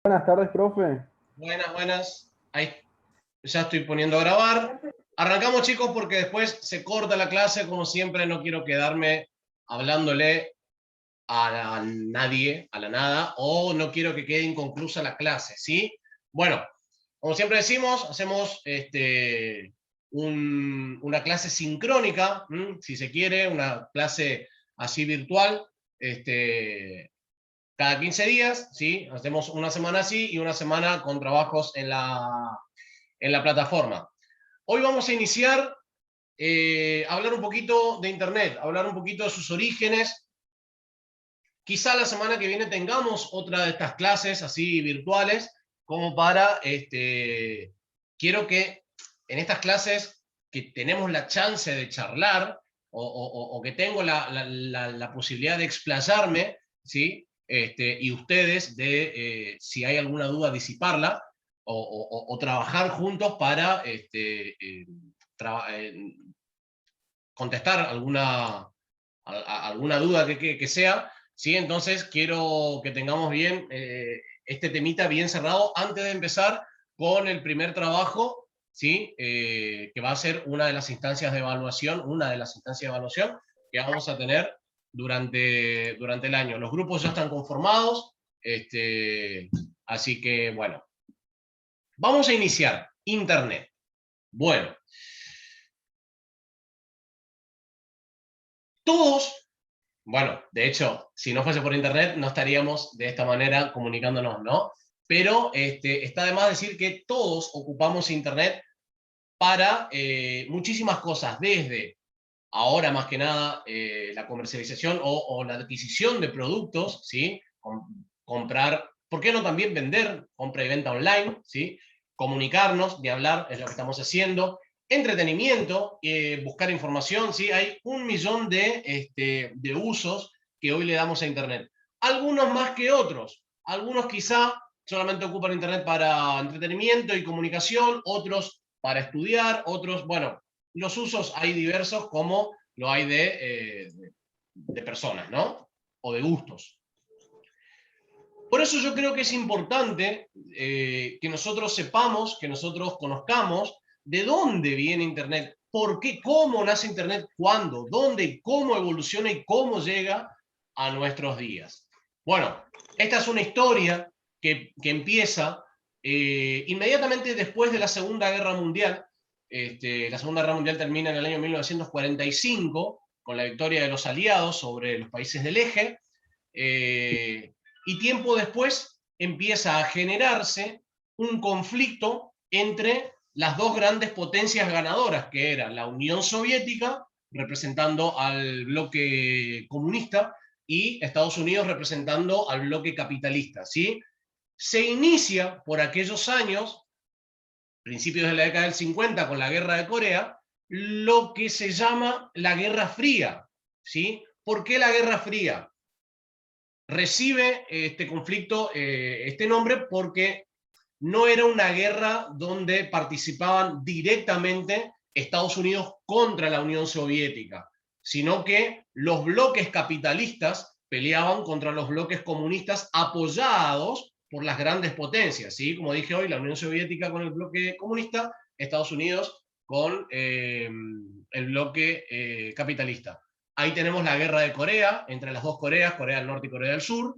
Buenas tardes, profe. Buenas, buenas. Ahí ya estoy poniendo a grabar. Arrancamos, chicos, porque después se corta la clase. Como siempre, no quiero quedarme hablándole a nadie, a la nada, o no quiero que quede inconclusa la clase, ¿sí? Bueno, como siempre decimos, hacemos una clase sincrónica, si se quiere, una clase así virtual, este, cada 15 días, ¿sí? Hacemos una semana así y una semana con trabajos en la plataforma. Hoy vamos a iniciar hablar un poquito de Internet, hablar un poquito de sus orígenes. Quizá la semana que viene tengamos otra de estas clases así virtuales, como para, quiero que en estas clases que tenemos la chance de charlar o que tengo la posibilidad de explayarme, ¿sí? Y ustedes si hay alguna duda, disiparla o trabajar juntos para contestar alguna duda que sea, ¿sí? Entonces quiero que tengamos bien este temita bien cerrado antes de empezar con el primer trabajo, ¿sí? Que va a ser una de las instancias de evaluación, que vamos a tener durante el año. Los grupos ya están conformados, así que bueno, vamos a iniciar. Internet. Bueno, todos. Bueno, de hecho, si no fuese por internet, no estaríamos de esta manera comunicándonos, ¿no? Pero está de más decir que todos ocupamos internet para muchísimas cosas, desde ahora más que nada la comercialización o la adquisición de productos, ¿sí? Comprar, ¿por qué no también vender? Compra y venta online, ¿sí? Comunicarnos, de hablar, es lo que estamos haciendo. Entretenimiento, buscar información, ¿sí? Hay un millón de usos que hoy le damos a Internet. Algunos más que otros. Algunos quizá solamente ocupan Internet para entretenimiento y comunicación, otros para estudiar, otros, bueno, los usos hay diversos como lo hay de personas, ¿no? O de gustos. Por eso yo creo que es importante que nosotros sepamos, que nosotros conozcamos de dónde viene Internet, por qué, cómo nace Internet, cuándo, dónde, cómo evoluciona y cómo llega a nuestros días. Bueno, esta es una historia que empieza inmediatamente después de la Segunda Guerra Mundial. La Segunda Guerra Mundial termina en el año 1945 con la victoria de los aliados sobre los países del eje. Y tiempo después empieza a generarse un conflicto entre las dos grandes potencias ganadoras, que era la Unión Soviética, representando al bloque comunista, y Estados Unidos representando al bloque capitalista, ¿sí? Se inicia por aquellos años, principios de la década del 50, con la guerra de Corea, lo que se llama la Guerra Fría, ¿sí? ¿Por qué la Guerra Fría? Recibe este conflicto este nombre porque no era una guerra donde participaban directamente Estados Unidos contra la Unión Soviética, sino que los bloques capitalistas peleaban contra los bloques comunistas apoyados por las grandes potencias, ¿sí? Como dije hoy, la Unión Soviética con el bloque comunista, Estados Unidos con el bloque capitalista. Ahí tenemos la guerra de Corea, entre las dos Coreas, Corea del Norte y Corea del Sur.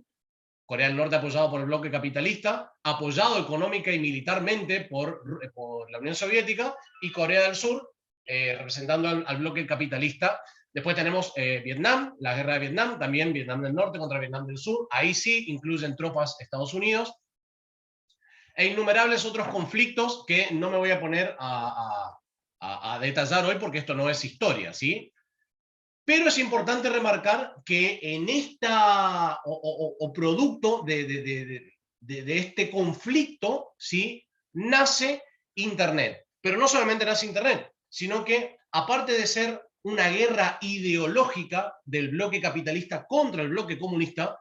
Corea del Norte apoyado por el bloque capitalista, apoyado económica y militarmente por la Unión Soviética, y Corea del Sur representando al bloque capitalista. Después tenemos Vietnam, la guerra de Vietnam, también Vietnam del Norte contra Vietnam del Sur. Ahí sí incluyen tropas Estados Unidos. E innumerables otros conflictos que no me voy a poner a detallar hoy porque esto no es historia, ¿sí? Pero es importante remarcar que en esta, o producto de este conflicto, ¿sí? Nace Internet. Pero no solamente nace Internet, sino que aparte de ser una guerra ideológica del bloque capitalista contra el bloque comunista,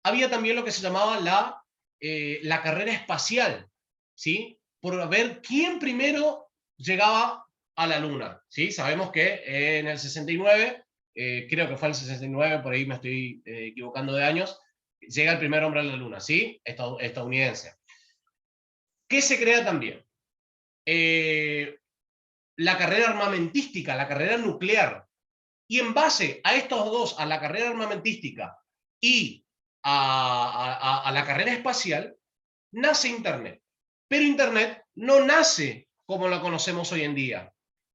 había también lo que se llamaba la carrera espacial, ¿sí? Por ver quién primero llegaba a la Luna, ¿sí? Sabemos que en el 69 creo que fue el 69, por ahí me estoy equivocando de años, llega el primer hombre a la Luna, ¿sí? Estadounidense. ¿Qué se crea también? La carrera armamentística, la carrera nuclear. Y en base a estos dos, a la carrera armamentística y a la carrera espacial, nace Internet. Pero Internet no nace como lo conocemos hoy en día,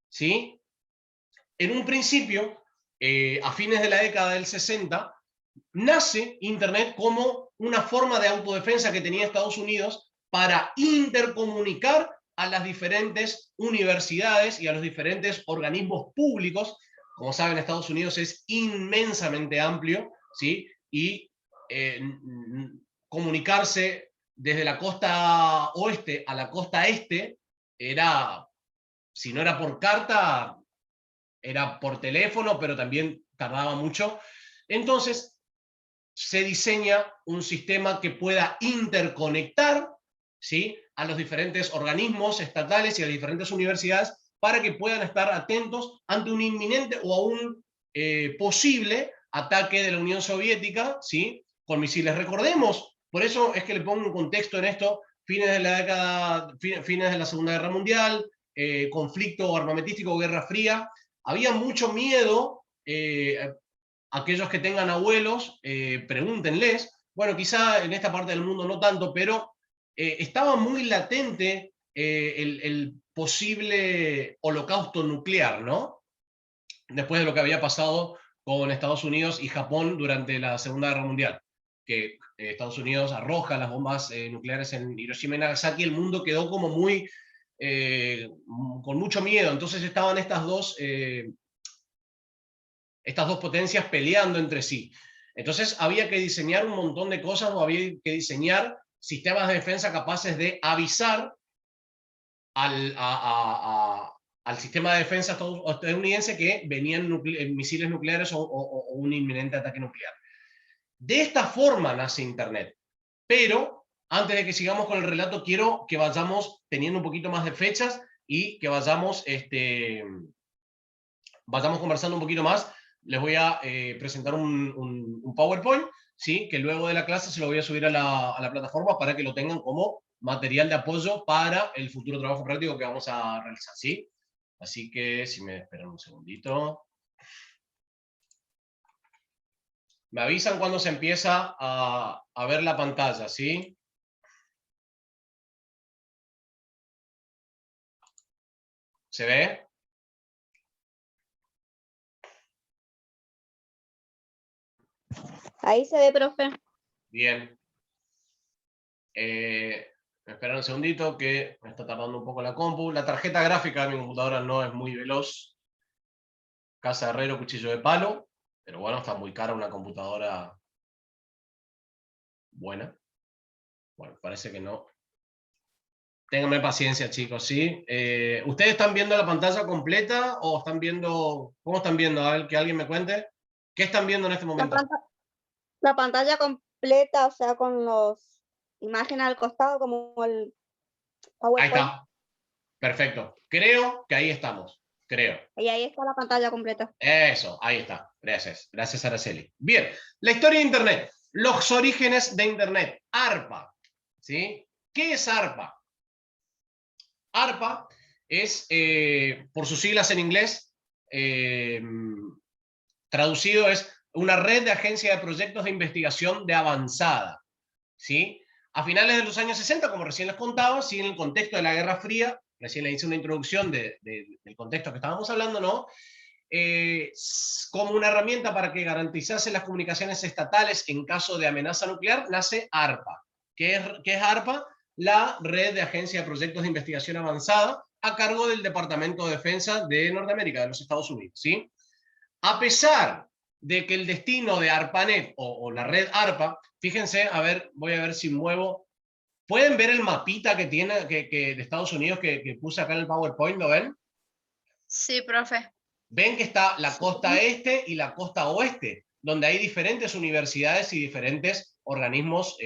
¿sí? En un principio, a fines de la década del 60, nace Internet como una forma de autodefensa que tenía Estados Unidos para intercomunicar a las diferentes universidades y a los diferentes organismos públicos. Como saben, Estados Unidos es inmensamente amplio, ¿sí? Y comunicarse desde la costa oeste a la costa este era, si no era por carta, era por teléfono, pero también tardaba mucho. Entonces, se diseña un sistema que pueda interconectar, ¿sí?, a los diferentes organismos estatales y a las diferentes universidades para que puedan estar atentos ante un inminente o a un posible ataque de la Unión Soviética, ¿sí?, con misiles. Recordemos, por eso es que le pongo un contexto en esto, fines de la década, fines de la Segunda Guerra Mundial, conflicto armamentístico, Guerra Fría, había mucho miedo. Aquellos que tengan abuelos, pregúntenles. Bueno, quizá en esta parte del mundo no tanto, pero estaba muy latente el posible holocausto nuclear, ¿no? Después de lo que había pasado con Estados Unidos y Japón durante la Segunda Guerra Mundial, que Estados Unidos arroja las bombas nucleares en Hiroshima y Nagasaki, el mundo quedó como muy, con mucho miedo. Entonces estaban estas dos potencias peleando entre sí. Entonces había que diseñar un montón de cosas, o había que diseñar sistemas de defensa capaces de avisar al sistema de defensa estadounidense que venían misiles nucleares o un inminente ataque nuclear. De esta forma nace Internet. Pero antes de que sigamos con el relato, quiero que vayamos teniendo un poquito más de fechas y que vayamos conversando un poquito más. Les voy a presentar un PowerPoint, ¿sí?, que luego de la clase se lo voy a subir a la plataforma para que lo tengan como material de apoyo para el futuro trabajo práctico que vamos a realizar, ¿sí? Así que, si me esperan un segundito. Me avisan cuando se empieza a ver la pantalla, ¿sí? ¿Se ve? Ahí se ve, profe. Bien. Me esperan un segundito que me está tardando un poco la compu. La tarjeta gráfica de mi computadora no es muy veloz. Casa de herrero, cuchillo de palo. Pero bueno, está muy cara una computadora buena. Bueno, parece que no. Ténganme paciencia, chicos, ¿sí? ¿Ustedes están viendo la pantalla completa o están viendo... ¿Cómo están viendo? A ver, que alguien me cuente. ¿Qué están viendo en este momento? La pantalla completa, o sea, con los imágenes al costado, como el Ahí PowerPoint. está. Perfecto. Creo que ahí estamos. Creo. Y ahí está la pantalla completa. Eso, ahí está. Gracias. Gracias, Araceli. Bien. La historia de Internet. Los orígenes de Internet. ARPA. ¿Sí? ¿Qué es ARPA? ARPA es, por sus siglas en inglés, traducido es una red de agencias de proyectos de investigación de avanzada, ¿sí? A finales de los años 60, como recién les contaba, sí, en el contexto de la Guerra Fría, recién le hice una introducción del contexto que estábamos hablando, ¿no? Como una herramienta para que garantizase las comunicaciones estatales en caso de amenaza nuclear, nace ARPA. ¿Qué es ARPA? La red de agencias de proyectos de investigación avanzada a cargo del Departamento de Defensa de Norteamérica, de los Estados Unidos, ¿sí? A pesar de que el destino de ARPANET o la red ARPA, fíjense, a ver, voy a ver si muevo. ¿Pueden ver el mapita que tiene de Estados Unidos que puse acá en el PowerPoint? ¿Lo ven? Sí, profe. Ven que está la costa este y la costa oeste, donde hay diferentes universidades y diferentes organismos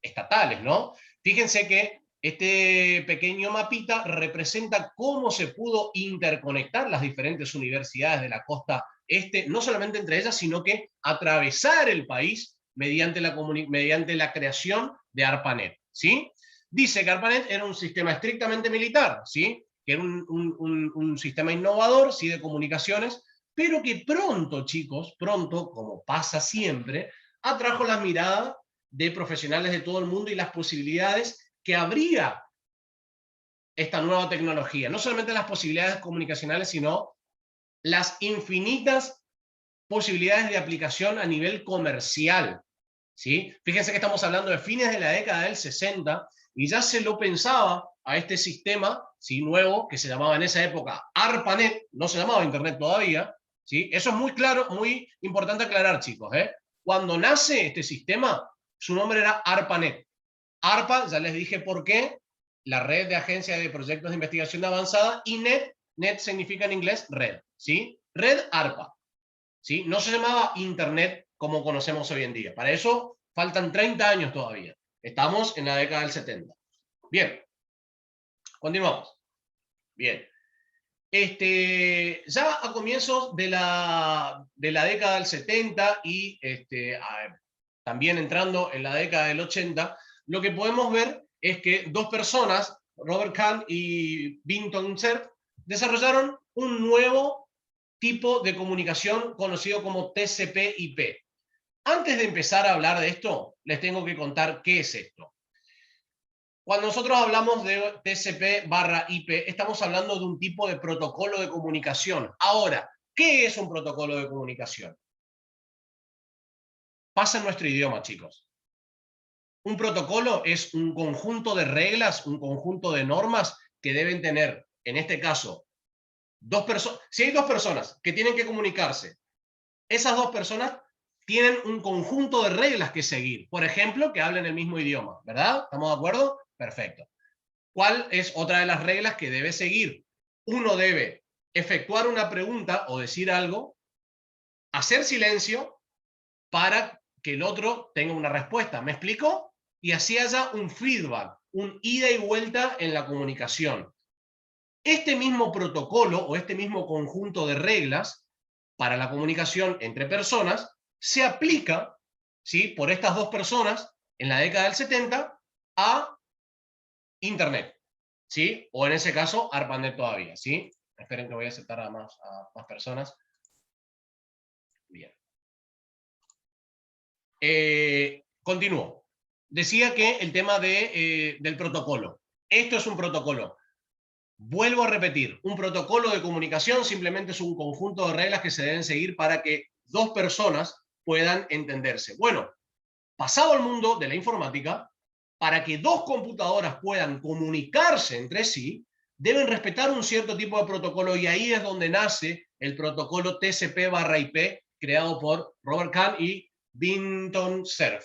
estatales, ¿no? Fíjense que este pequeño mapita representa cómo se pudo interconectar las diferentes universidades de la costa este, no solamente entre ellas, sino que atravesar el país mediante la creación de ARPANET, ¿sí? dice que ARPANET era un sistema estrictamente militar, ¿sí? Que era un sistema innovador, ¿sí? De comunicaciones, pero que pronto, chicos, pronto, como pasa siempre, atrajo la mirada de profesionales de todo el mundo y las posibilidades que habría esta nueva tecnología. No solamente las posibilidades comunicacionales, sino las infinitas posibilidades de aplicación a nivel comercial, ¿sí? Fíjense que estamos hablando de fines de la década del 60 y ya se lo pensaba a este sistema, ¿sí? Nuevo, que se llamaba en esa época ARPANET, no se llamaba Internet todavía, ¿sí? Eso es muy claro, muy importante aclarar, chicos, ¿eh? Cuando nace este sistema, su nombre era ARPANET. ARPA, ya les dije por qué, la red de agencias de proyectos de investigación avanzada, y NET significa en inglés red, ¿sí? Red ARPA, ¿sí? No se llamaba Internet como conocemos hoy en día. Para eso faltan 30 años todavía. Estamos en la década del 70. Bien, continuamos. Bien. Ya a comienzos de la década del 70 y también entrando en la década del 80, lo que podemos ver es que dos personas, Robert Kahn y Vinton Cerf, desarrollaron un nuevo tipo de comunicación conocido como TCP/IP. Antes de empezar a hablar de esto, les tengo que contar qué es esto. Cuando nosotros hablamos de TCP/IP, estamos hablando de un tipo de protocolo de comunicación. Ahora, ¿qué es un protocolo de comunicación? Pasa en nuestro idioma, chicos. Un protocolo es un conjunto de reglas, un conjunto de normas que deben tener, en este caso, dos personas. Si hay dos personas que tienen que comunicarse, esas dos personas tienen un conjunto de reglas que seguir. Por ejemplo, que hablen el mismo idioma, ¿verdad? ¿Estamos de acuerdo? Perfecto. ¿Cuál es otra de las reglas que debe seguir? Uno debe efectuar una pregunta o decir algo, hacer silencio para que el otro tenga una respuesta. ¿Me explico? Y así haya un feedback, un ida y vuelta en la comunicación. Este mismo protocolo o este mismo conjunto de reglas para la comunicación entre personas se aplica, ¿sí? Por estas dos personas en la década del 70 a Internet, ¿sí? O en ese caso, ARPANET todavía, ¿sí? Esperen que voy a aceptar a más personas. Bien. Continúo. Decía que el tema del protocolo. Esto es un protocolo. Vuelvo a repetir, un protocolo de comunicación simplemente es un conjunto de reglas que se deben seguir para que dos personas puedan entenderse. Bueno, pasado al mundo de la informática, para que dos computadoras puedan comunicarse entre sí, deben respetar un cierto tipo de protocolo y ahí es donde nace el protocolo TCP/IP creado por Robert Kahn y Vinton Cerf.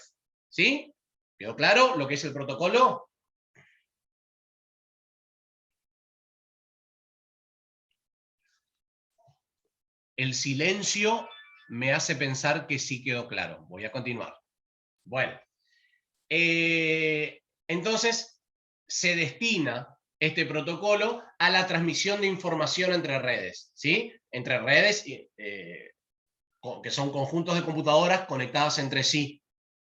¿Sí? ¿Quedó claro lo que es el protocolo? El silencio me hace pensar que sí quedó claro. Voy a continuar. Bueno, entonces se destina este protocolo a la transmisión de información entre redes, ¿sí? Entre redes que son conjuntos de computadoras conectadas entre sí.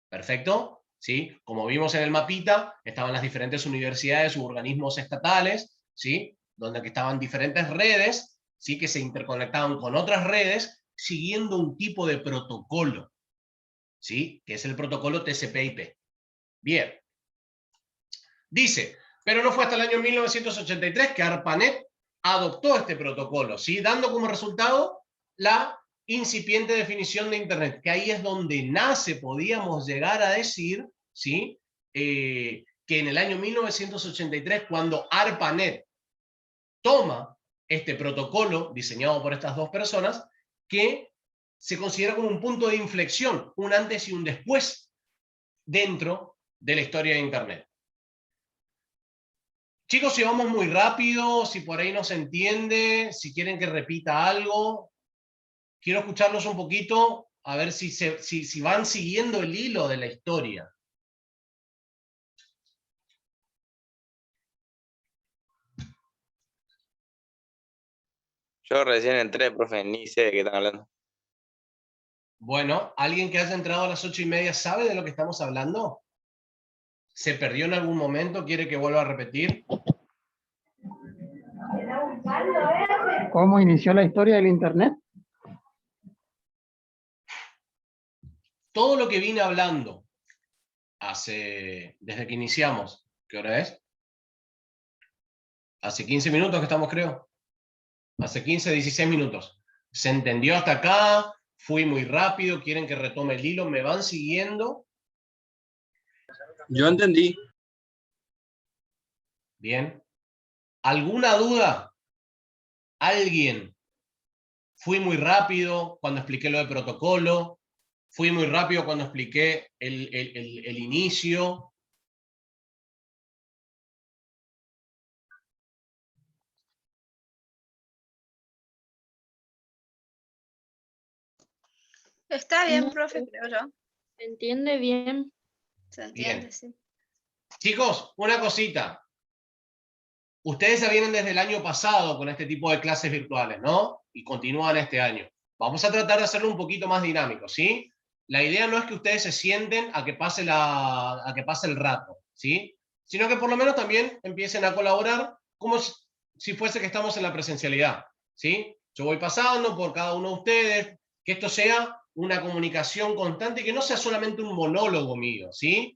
¿Perfecto? ¿Sí? Como vimos en el mapita, estaban las diferentes universidades u organismos estatales, ¿sí? Donde estaban diferentes redes, ¿sí? Que se interconectaban con otras redes siguiendo un tipo de protocolo, ¿sí? Que es el protocolo TCP/IP. Bien. Dice, pero no fue hasta el año 1983 que ARPANET adoptó este protocolo, ¿sí? Dando como resultado la incipiente definición de Internet, que ahí es donde nace, podíamos llegar a decir, ¿sí? Que en el año 1983, cuando ARPANET toma este protocolo diseñado por estas dos personas, que se considera como un punto de inflexión, un antes y un después dentro de la historia de Internet. Chicos, si vamos muy rápido, si por ahí no se entiende, si quieren que repita algo, quiero escucharlos un poquito, a ver si van siguiendo el hilo de la historia. Yo recién entré, profe, ni sé de qué están hablando. Bueno, ¿alguien que haya entrado a las 8:30 sabe de lo que estamos hablando? ¿Se perdió en algún momento? ¿Quiere que vuelva a repetir? ¿Cómo inició la historia del Internet? Todo lo que vine hablando desde que iniciamos, ¿qué hora es? Hace 15 minutos que estamos, creo. Hace 15, 16 minutos. ¿Se entendió hasta acá? ¿Fui muy rápido? ¿Quieren que retome el hilo? ¿Me van siguiendo? Yo entendí. Bien. ¿Alguna duda? ¿Alguien? ¿Fui muy rápido cuando expliqué lo de protocolo? ¿Fui muy rápido cuando expliqué el inicio? Está bien, No, profe, creo yo. ¿se entiende bien? Se entiende, Bien. sí. Chicos, una cosita. Ustedes ya vienen desde el año pasado con este tipo de clases virtuales, ¿no? Y continúan este año. Vamos a tratar de hacerlo un poquito más dinámico, ¿sí? La idea no es que ustedes se sienten a que pase el rato, ¿sí? Sino que por lo menos también empiecen a colaborar como si fuese que estamos en la presencialidad, ¿sí? Yo voy pasando por cada uno de ustedes, que esto sea una comunicación constante y que no sea solamente un monólogo mío, ¿sí?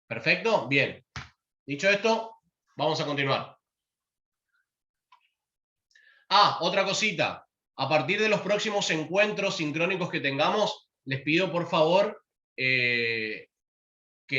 ¿Perfecto? Bien. Dicho esto, vamos a continuar. Otra cosita. A partir de los próximos encuentros sincrónicos que tengamos, les pido por favor que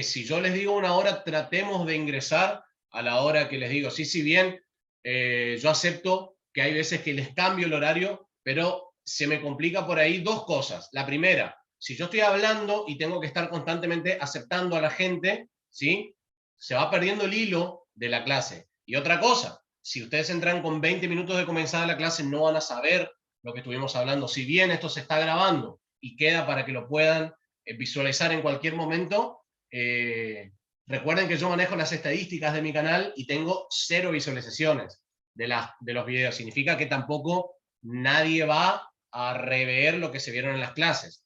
si yo les digo una hora, tratemos de ingresar a la hora que les digo. Sí, si bien yo acepto que hay veces que les cambio el horario, pero se me complica por ahí dos cosas. La primera, si yo estoy hablando y tengo que estar constantemente aceptando a la gente, ¿sí? Se va perdiendo el hilo de la clase. Y otra cosa, si ustedes entran con 20 minutos de comenzada la clase, no van a saber lo que estuvimos hablando. Si bien esto se está grabando y queda para que lo puedan visualizar en cualquier momento, recuerden que yo manejo las estadísticas de mi canal y tengo 0 visualizaciones de los videos. Significa que tampoco nadie va a rever lo que se vieron en las clases,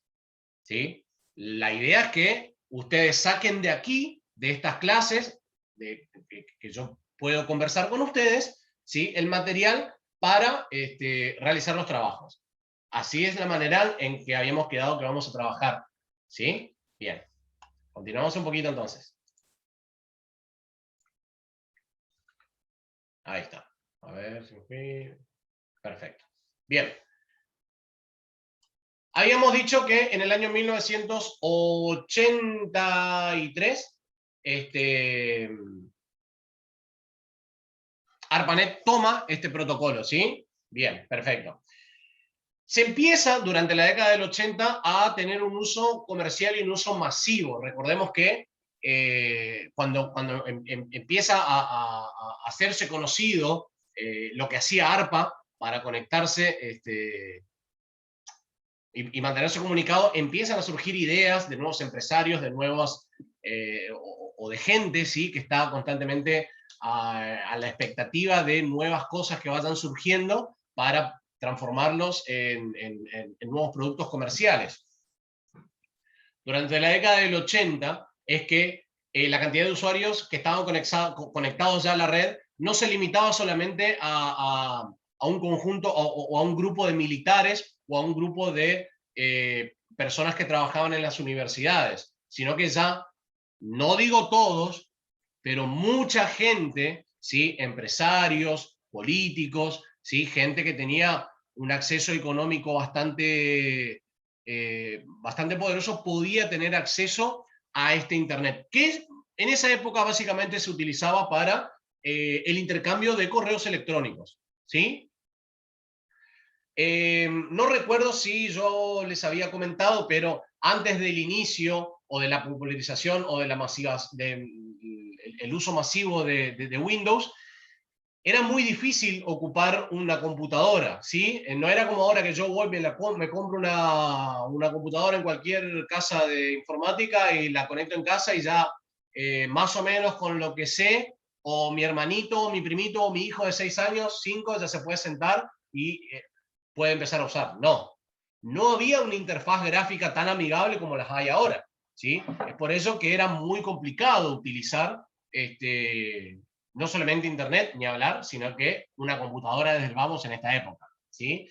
¿sí? La idea es que ustedes saquen de aquí, de estas clases, que yo puedo conversar con ustedes, ¿sí? El material para realizar los trabajos. Así es la manera en que habíamos quedado que vamos a trabajar, ¿sí? Bien. Continuamos un poquito entonces. Ahí está. A ver si... Perfecto. Bien. Habíamos dicho que en el año 1983, ARPANET toma este protocolo, ¿sí? Bien, perfecto. Se empieza durante la década del 80 a tener un uso comercial y un uso masivo. Recordemos que cuando empieza a hacerse conocido lo que hacía ARPA para conectarse y mantenerse comunicado, empiezan a surgir ideas de nuevos empresarios, de nuevos, o de gente, ¿sí? Que está constantemente a la expectativa de nuevas cosas que vayan surgiendo para transformarlos en nuevos productos comerciales. Durante la década del 80 es que la cantidad de usuarios que estaban conectados ya a la red no se limitaba solamente a un conjunto o a un grupo de militares o a un grupo de personas que trabajaban en las universidades, sino que ya, no digo todos, pero mucha gente, ¿sí? Empresarios, políticos, ¿sí? Gente que tenía un acceso económico bastante poderoso, podía tener acceso a este Internet, que en esa época básicamente se utilizaba para el intercambio de correos electrónicos, ¿sí? No recuerdo si yo les había comentado, pero antes del inicio o de la popularización o de la el uso masivo de Windows, era muy difícil ocupar una computadora, ¿sí? No era como ahora que yo voy, me compro una computadora en cualquier casa de informática y la conecto en casa y ya más o menos con lo que sé, o mi hermanito, o mi primito, o mi hijo de 6 años, 5, ya se puede sentar y puede empezar a usar. No había una interfaz gráfica tan amigable como las hay ahora, ¿sí? Es por eso que era muy complicado utilizar no solamente Internet, ni hablar, sino que una computadora desde el vamos en esta época, ¿sí?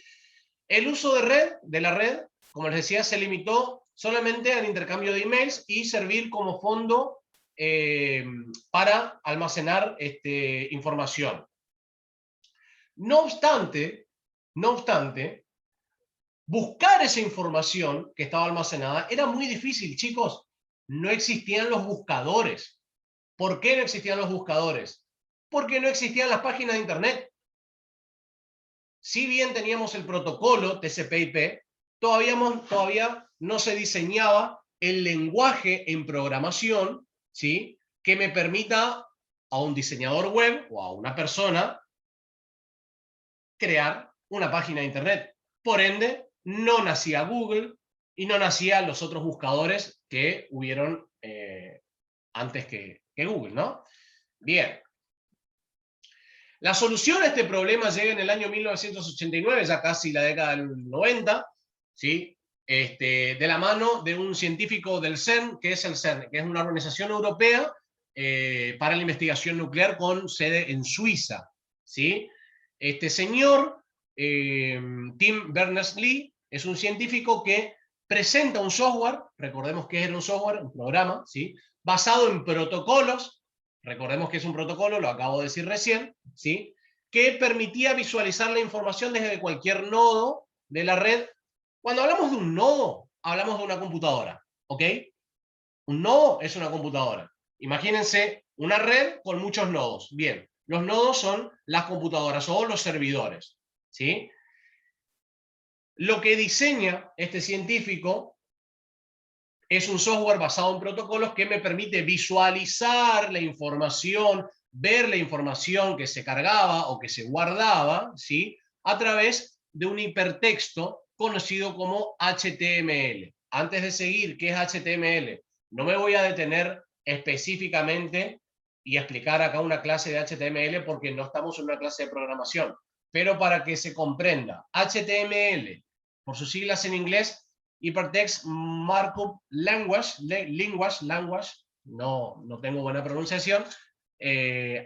El uso de la red, como les decía, se limitó solamente al intercambio de emails y servir como fondo para almacenar información. No obstante, buscar esa información que estaba almacenada era muy difícil, chicos. No existían los buscadores. ¿Por qué no existían los buscadores? Porque no existían las páginas de Internet. Si bien teníamos el protocolo TCP/IP, todavía no se diseñaba el lenguaje en programación, ¿sí?, que me permita a un diseñador web o a una persona crear una página de Internet. Por ende, no nacía Google y no nacían los otros buscadores que hubieron antes que Google, ¿no? Bien. La solución a este problema llega en el año 1989, ya casi la década del 90, ¿sí? De la mano de un científico del CERN, que es el CERN, que es una organización europea para la investigación nuclear con sede en Suiza, ¿sí? Este señor, Tim Berners-Lee, es un científico que presenta un software, recordemos que era un software, un programa, ¿sí?, basado en protocolos. Recordemos que es un protocolo, lo acabo de decir recién, ¿sí?, que permitía visualizar la información desde cualquier nodo de la red. Cuando hablamos de un nodo, hablamos de una computadora, ¿ok? Un nodo es una computadora. Imagínense una red con muchos nodos. Bien, los nodos son las computadoras o los servidores, ¿sí? Lo que diseña este científico es un software basado en protocolos que me permite visualizar la información, ver la información que se cargaba o que se guardaba, ¿sí?, a través de un hipertexto conocido como HTML. Antes de seguir, ¿qué es HTML? No me voy a detener específicamente y explicar acá una clase de HTML porque no estamos en una clase de programación, pero para que se comprenda, HTML, por sus siglas en inglés, Hypertext Markup Language, no tengo buena pronunciación,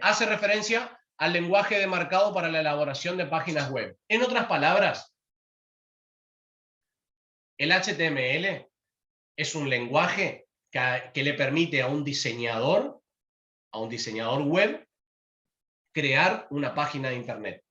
hace referencia al lenguaje de marcado para la elaboración de páginas web. En otras palabras, el HTML es un lenguaje que le permite a un diseñador web, crear una página de Internet.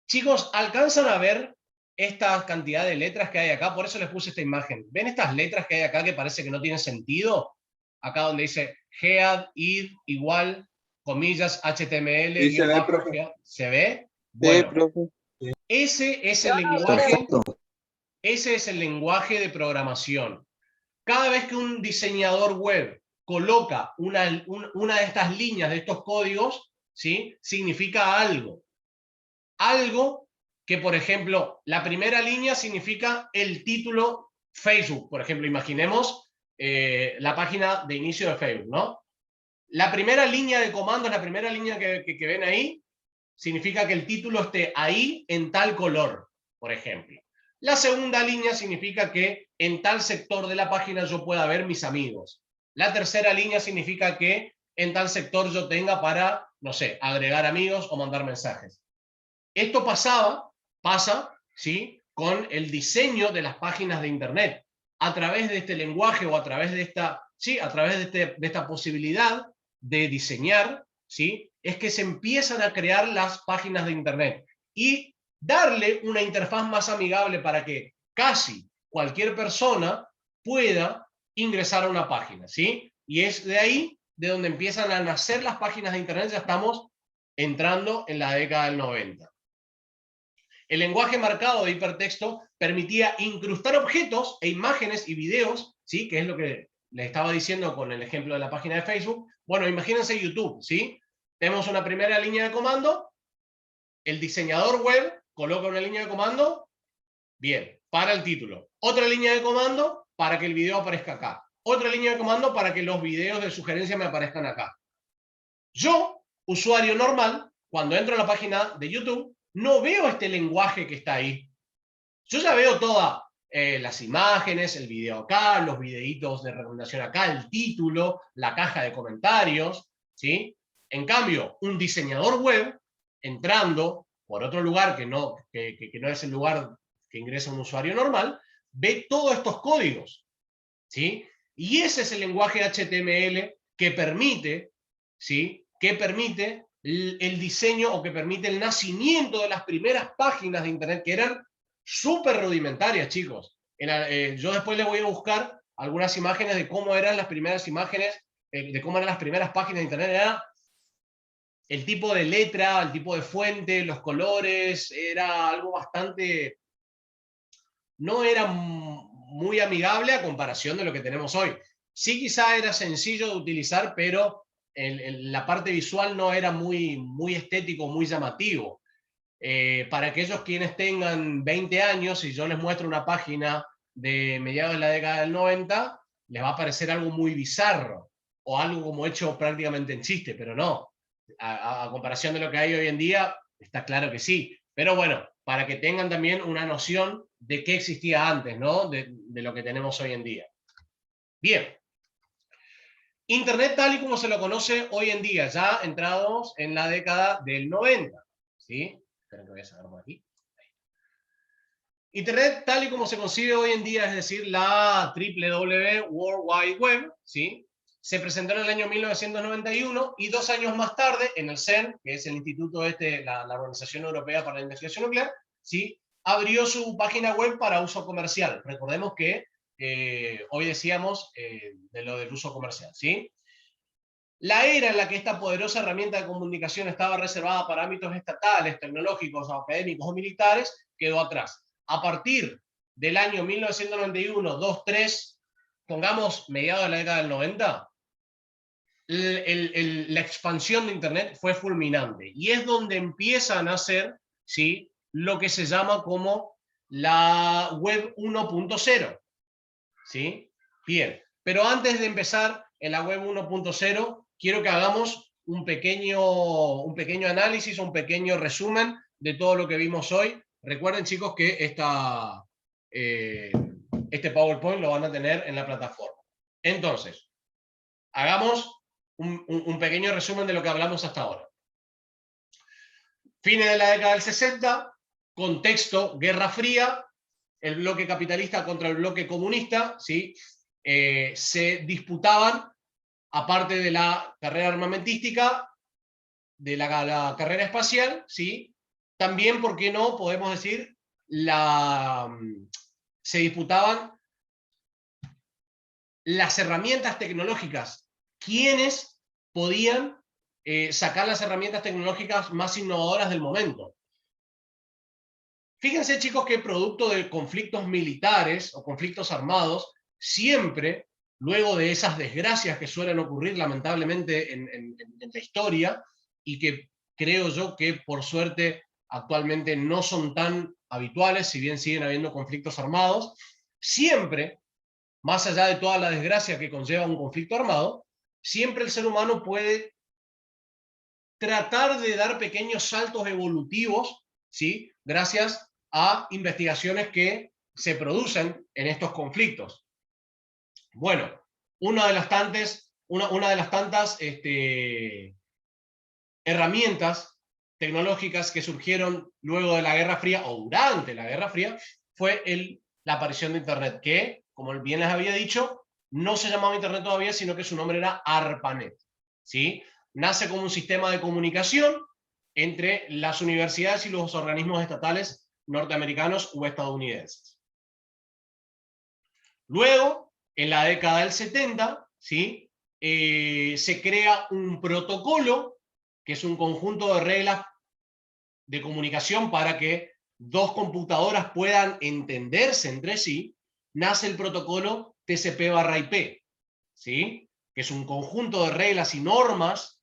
Chicos, ¿alcanzan a ver esta cantidad de letras que hay acá? Por eso les puse esta imagen. ¿Ven estas letras que hay acá que parece que no tienen sentido? Acá donde dice head, id, igual, comillas, HTML, Sí, se ve, bajo, profe. ¿se ve? Sí, Bueno, profe. ese es Yo el no lenguaje, veo. ese es el lenguaje de programación. Cada vez que un diseñador web coloca una de estas líneas, de estos códigos, ¿sí?, significa algo. Algo que, por ejemplo, la primera línea significa el título Facebook. Por ejemplo, imaginemos la página de inicio de Facebook, ¿no? La primera línea de comandos, la primera línea que ven ahí, significa que el título esté ahí en tal color, por ejemplo. La segunda línea significa que en tal sector de la página yo pueda ver mis amigos. La tercera línea significa que en tal sector yo tenga para, no sé, agregar amigos o mandar mensajes. Esto pasa, ¿sí?, con el diseño de las páginas de Internet. A través de este lenguaje o a través de esta posibilidad de diseñar, ¿sí?, es que se empiezan a crear las páginas de Internet y darle una interfaz más amigable para que casi cualquier persona pueda ingresar a una página, ¿sí? Y es de ahí de donde empiezan a nacer las páginas de Internet. Ya estamos entrando en la década del 90. El lenguaje marcado de hipertexto permitía incrustar objetos e imágenes y videos, ¿sí?, que es lo que les estaba diciendo con el ejemplo de la página de Facebook. Bueno, imagínense YouTube, ¿sí? Tenemos una primera línea de comando, el diseñador web coloca una línea de comando, bien, para el título. Otra línea de comando para que el video aparezca acá. Otra línea de comando para que los videos de sugerencia me aparezcan acá. Yo, usuario normal, cuando entro a la página de YouTube, no veo este lenguaje que está ahí. Yo ya veo toda las imágenes, el video acá, los videitos de recomendación acá, el título, la caja de comentarios, ¿sí? En cambio, un diseñador web, entrando por otro lugar que no es el lugar que ingresa un usuario normal, ve todos estos códigos, ¿sí? Y ese es el lenguaje HTML que permite, ¿sí? Que permite el diseño o que permite el nacimiento de las primeras páginas de Internet, que eran súper rudimentarias, chicos. Yo después les voy a buscar algunas imágenes de cómo eran las primeras imágenes, de cómo eran las primeras páginas de Internet. Era el tipo de letra, el tipo de fuente, los colores, era algo bastante... No era muy amigable a comparación de lo que tenemos hoy. Sí, quizá era sencillo de utilizar, pero la parte visual no era muy estético, muy llamativo. Para aquellos quienes tengan 20 años, si yo les muestro una página de mediados de la década del 90, les va a parecer algo muy bizarro, o algo como hecho prácticamente en chiste, pero no. A comparación de lo que hay hoy en día, está claro que sí. Pero bueno, para que tengan también una noción de qué existía antes, ¿no? De lo que tenemos hoy en día. Bien. Internet tal y como se lo conoce hoy en día, ya entrados en la década del 90, ¿sí? Esperen que voy a sacar por aquí. Internet tal y como se concibe hoy en día, es decir, la WWW, World Wide Web, ¿sí? Se presentó en el año 1991 y 2 años más tarde, en el CERN, que es el instituto la Organización Europea para la Investigación Nuclear, ¿sí? Abrió su página web para uso comercial. Recordemos que hoy decíamos de lo del uso comercial, ¿sí? La era en la que esta poderosa herramienta de comunicación estaba reservada para ámbitos estatales, tecnológicos, académicos o militares, quedó atrás. A partir del año 1991, 2, 3, pongamos mediados de la década del 90, la expansión de Internet fue fulminante. Y es donde empieza a nacer, ¿sí?, lo que se llama como la web 1.0. ¿Sí? Bien, pero antes de empezar en la web 1.0, quiero que hagamos un pequeño análisis, un pequeño resumen de todo lo que vimos hoy. Recuerden, chicos, que este PowerPoint lo van a tener en la plataforma. Entonces, hagamos un pequeño resumen de lo que hablamos hasta ahora. Fines de la década del 60, contexto, Guerra Fría, el bloque capitalista contra el bloque comunista, ¿sí? Se disputaban, aparte de la carrera armamentística, de la carrera espacial, ¿sí? También, ¿por qué no? Podemos decir, se disputaban las herramientas tecnológicas. ¿Quiénes podían sacar las herramientas tecnológicas más innovadoras del momento? Fíjense, chicos, que producto de conflictos militares o conflictos armados, siempre, luego de esas desgracias que suelen ocurrir lamentablemente en la historia, y que creo yo que por suerte actualmente no son tan habituales, si bien siguen habiendo conflictos armados, siempre, más allá de toda la desgracia que conlleva un conflicto armado, siempre el ser humano puede tratar de dar pequeños saltos evolutivos, ¿sí?, gracias a investigaciones que se producen en estos conflictos. Bueno, una de las tantas herramientas tecnológicas que surgieron luego de la Guerra Fría o durante la Guerra Fría fue la aparición de Internet, que, como bien les había dicho, no se llamaba Internet todavía, sino que su nombre era ARPANET, ¿sí? Nace como un sistema de comunicación entre las universidades y los organismos estatales norteamericanos o estadounidenses. Luego, en la década del 70, ¿sí?, se crea un protocolo, que es un conjunto de reglas de comunicación para que dos computadoras puedan entenderse entre sí. Nace el protocolo TCP/IP, ¿sí?, que es un conjunto de reglas y normas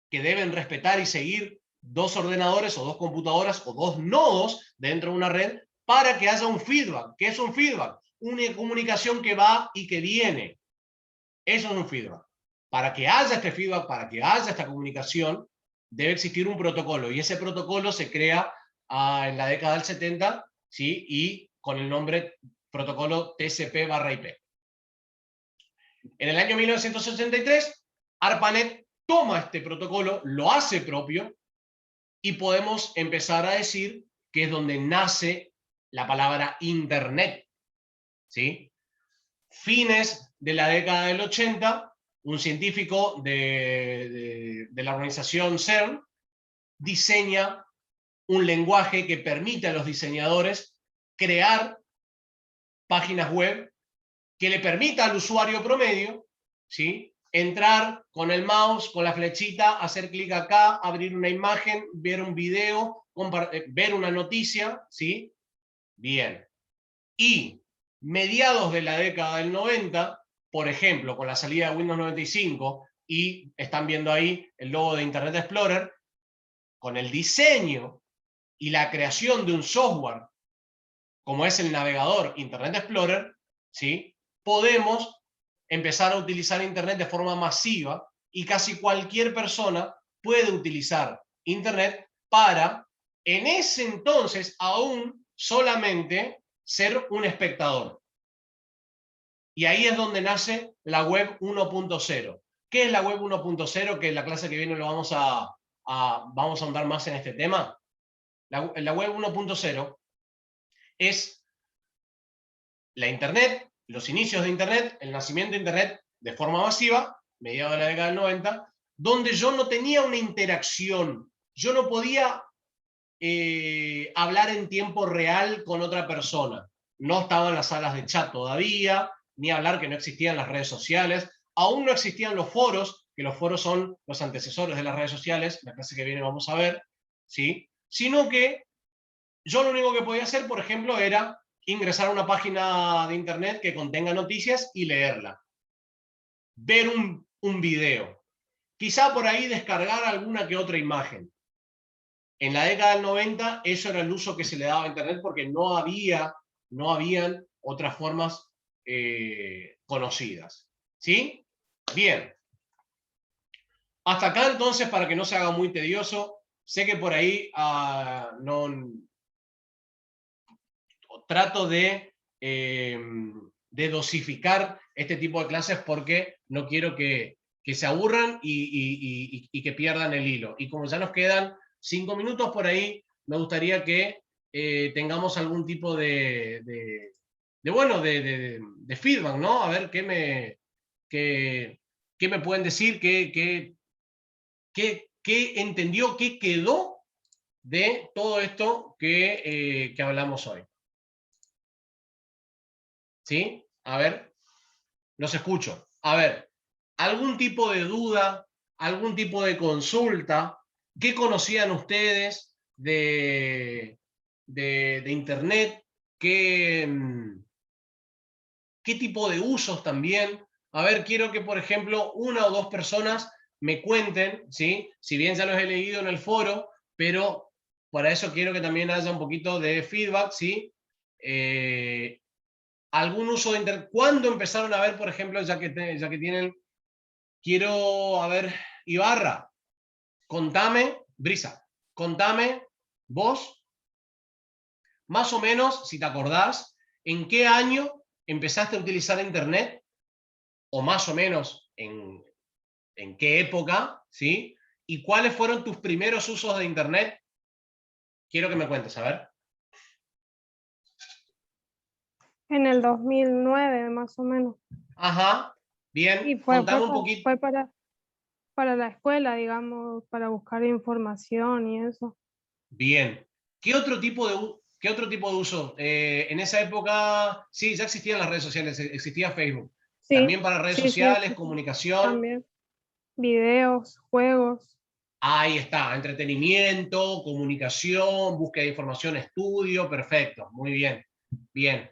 que deben respetar y seguir dos ordenadores o dos computadoras o dos nodos dentro de una red para que haya un feedback. ¿Qué es un feedback? Una comunicación que va y que viene. Eso es un feedback. Para que haya este feedback, para que haya esta comunicación, debe existir un protocolo. Y ese protocolo se crea en la década del 70, ¿sí?, y con el nombre protocolo TCP/IP. En el año 1983, ARPANET toma este protocolo, lo hace propio, y podemos empezar a decir que es donde nace la palabra Internet, ¿sí? Fines de la década del 80, un científico de la organización CERN diseña un lenguaje que permite a los diseñadores crear páginas web que le permita al usuario promedio, ¿sí?, entrar con el mouse, con la flechita, hacer clic acá, abrir una imagen, ver un video, ver una noticia, ¿sí? Bien. Y mediados de la década del 90, por ejemplo, con la salida de Windows 95, y están viendo ahí el logo de Internet Explorer, con el diseño y la creación de un software, como es el navegador Internet Explorer, ¿sí?, podemos empezar a utilizar Internet de forma masiva, y casi cualquier persona puede utilizar Internet para, en ese entonces, aún solamente ser un espectador. Y ahí es donde nace la web 1.0. ¿Qué es la web 1.0? Que en la clase que viene lo vamos a ahondar más en este tema. La web 1.0 es la Internet, los inicios de Internet, el nacimiento de Internet de forma masiva, mediados de la década del 90, donde yo no tenía una interacción, yo no podía hablar en tiempo real con otra persona. No estaban las salas de chat todavía, ni hablar que no existían las redes sociales, aún no existían los foros, que los foros son los antecesores de las redes sociales, la clase que viene vamos a ver, ¿sí? Sino que yo lo único que podía hacer, por ejemplo, era ingresar a una página de internet que contenga noticias y leerla. Ver un video. Quizá por ahí descargar alguna que otra imagen. En la década del 90 eso era el uso que se le daba a internet porque no habían otras formas conocidas. ¿Sí? Bien. Hasta acá entonces, para que no se haga muy tedioso, sé que por ahí trato de dosificar este tipo de clases porque no quiero que se aburran y que pierdan el hilo. Y como ya nos quedan 5 minutos por ahí, me gustaría que tengamos algún tipo de feedback, ¿no? A ver qué me pueden decir, qué entendió, qué quedó de todo esto que hablamos hoy. ¿Sí? A ver, los escucho. A ver, ¿algún tipo de duda, algún tipo de consulta? ¿Qué conocían ustedes de Internet? ¿Qué tipo de usos también? A ver, quiero que, por ejemplo, 1 o 2 personas me cuenten, ¿sí? Si bien ya los he leído en el foro, pero para eso quiero que también haya un poquito de feedback, ¿sí? Algún uso de Internet. ¿Cuándo empezaron a ver, por ejemplo, ya que tienen... Quiero, a ver, Ibarra, contame, Brisa, contame vos, más o menos, si te acordás, ¿en qué año empezaste a utilizar Internet? O más o menos, ¿en qué época? ¿Sí? ¿Y cuáles fueron tus primeros usos de Internet? Quiero que me cuentes, a ver. En el 2009, más o menos. Ajá, bien. Y fue un poquito. Fue para la escuela, digamos, para buscar información y eso. Bien. ¿Qué otro tipo de uso? En esa época, sí, ya existían las redes sociales, existía Facebook. Sí, También para redes sociales, sí, comunicación. también. Videos, juegos. Ahí está, entretenimiento, comunicación, búsqueda de información, estudio, perfecto, muy bien. Bien.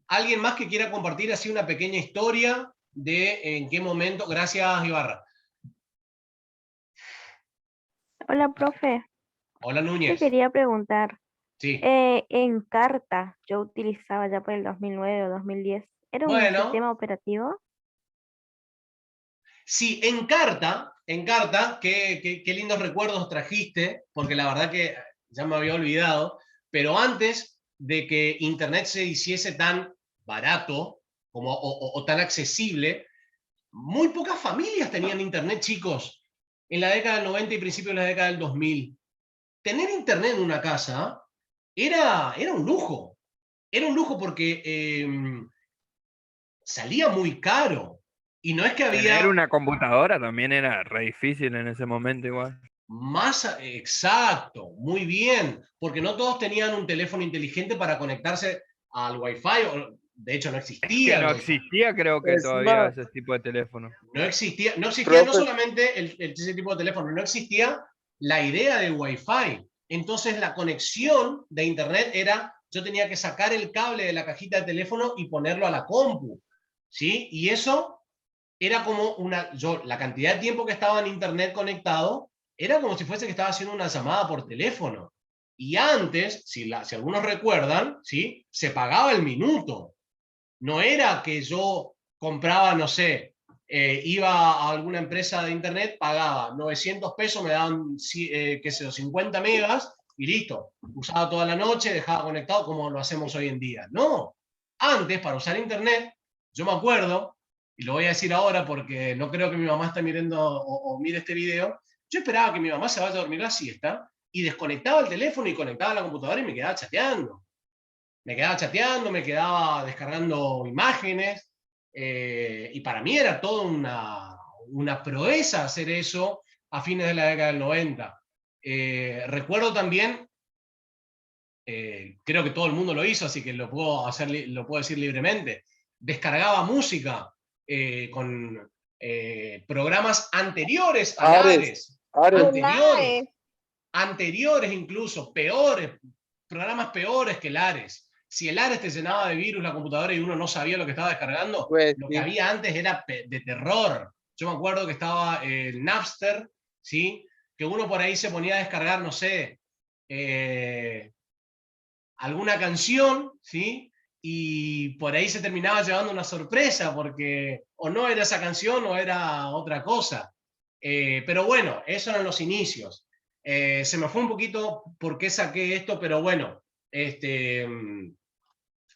¿Alguien más que quiera compartir así una pequeña historia de en qué momento? Gracias, Ibarra. Hola, profe. Hola, Te Núñez. quería preguntar, Sí. en Carta, yo utilizaba ya por el 2009 o 2010, ¿era un Bueno. sistema operativo? Sí, en Carta, qué lindos recuerdos trajiste, porque la verdad que ya me había olvidado, pero antes de que Internet se hiciese tan barato o tan accesible, muy pocas familias tenían internet, chicos, en la década del 90 y principios de la década del 2000. Tener internet en una casa era un lujo. Era un lujo porque salía muy caro. Y no es que había... Tener una computadora también era re difícil en ese momento igual. Exacto, muy bien, porque no todos tenían un teléfono inteligente para conectarse al Wi-Fi, de hecho no existía. Que no existía, creo que todavía ese tipo de teléfono. No existía no Profe. solamente ese tipo de teléfono, no existía la idea de Wi-Fi. Entonces la conexión de internet era, yo tenía que sacar el cable de la cajita de teléfono y ponerlo a la compu, ¿sí? Y eso era como la cantidad de tiempo que estaba en internet conectado, era como si fuese que estaba haciendo una llamada por teléfono. Y antes, si algunos recuerdan, ¿sí? Se pagaba el minuto. No era que yo compraba, no sé, iba a alguna empresa de internet, pagaba 900 pesos, me daban, qué sé yo, 50 megas y listo. Usaba toda la noche, dejaba conectado como lo hacemos hoy en día. No. Antes, para usar internet, yo me acuerdo, y lo voy a decir ahora porque no creo que mi mamá esté mirando o mire este video, yo esperaba que mi mamá se vaya a dormir la siesta y desconectaba el teléfono y conectaba la computadora y me quedaba chateando. Me quedaba descargando imágenes, y para mí era toda una proeza hacer eso a fines de la década del 90. Recuerdo también, creo que todo el mundo lo hizo, así que lo puedo decir libremente, descargaba música con programas anteriores a Ares. Anteriores incluso, programas peores que el Ares. Si el Ares te llenaba de virus la computadora y uno no sabía lo que estaba descargando, Pues, lo sí. que había antes era de terror. Yo me acuerdo que estaba el Napster, ¿sí? Que uno por ahí se ponía a descargar, no sé, alguna canción, ¿sí? Y por ahí se terminaba llevando una sorpresa, porque o no era esa canción o era otra cosa. Pero bueno, esos eran los inicios. Se me fue un poquito por qué saqué esto, pero bueno,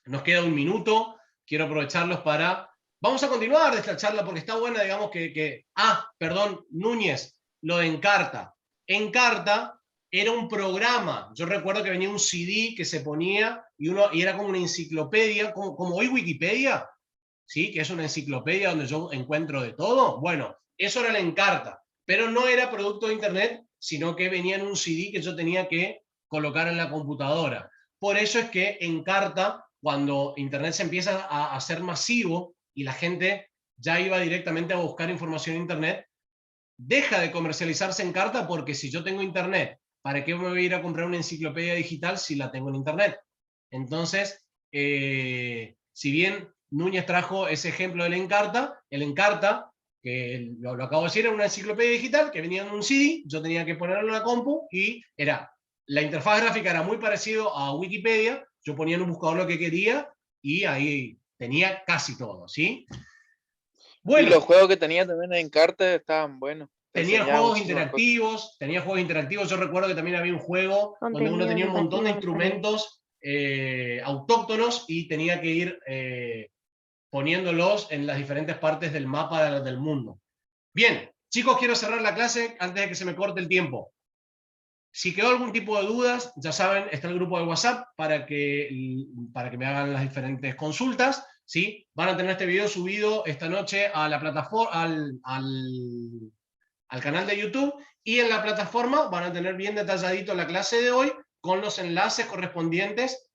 nos queda un minuto, quiero aprovecharlos para... Vamos a continuar de esta charla porque está buena, digamos perdón, Núñez, lo de Encarta. Encarta era un programa, yo recuerdo que venía un CD que se ponía y era como una enciclopedia, como hoy Wikipedia, ¿sí? Que es una enciclopedia donde yo encuentro de todo. Bueno, eso era la Encarta, pero no era producto de internet, sino que venía en un CD que yo tenía que colocar en la computadora. Por eso es que Encarta, cuando internet se empieza a hacer masivo y la gente ya iba directamente a buscar información en internet, deja de comercializarse Encarta, porque si yo tengo internet, ¿para qué me voy a ir a comprar una enciclopedia digital si la tengo en internet? Entonces, si bien Núñez trajo ese ejemplo del Encarta, el Encarta, que lo acabo de decir, era una enciclopedia digital que venía en un CD, yo tenía que ponerlo en la compu y la interfaz gráfica era muy parecido a Wikipedia, yo ponía en un buscador lo que quería y ahí tenía casi todo, ¿sí? Bueno, Y los juegos que tenía también en Encarta estaban buenos. tenía juegos interactivos, yo recuerdo que también había un juego donde uno tenía un montón de instrumentos autóctonos y tenía que ir poniéndolos en las diferentes partes del mapa del mundo. Bien, chicos, quiero cerrar la clase antes de que se me corte el tiempo. Si quedó algún tipo de dudas, ya saben, está el grupo de WhatsApp para que me hagan las diferentes consultas, ¿sí? Van a tener este video subido esta noche a la plataforma, al canal de YouTube, y en la plataforma van a tener bien detalladito la clase de hoy con los enlaces correspondientes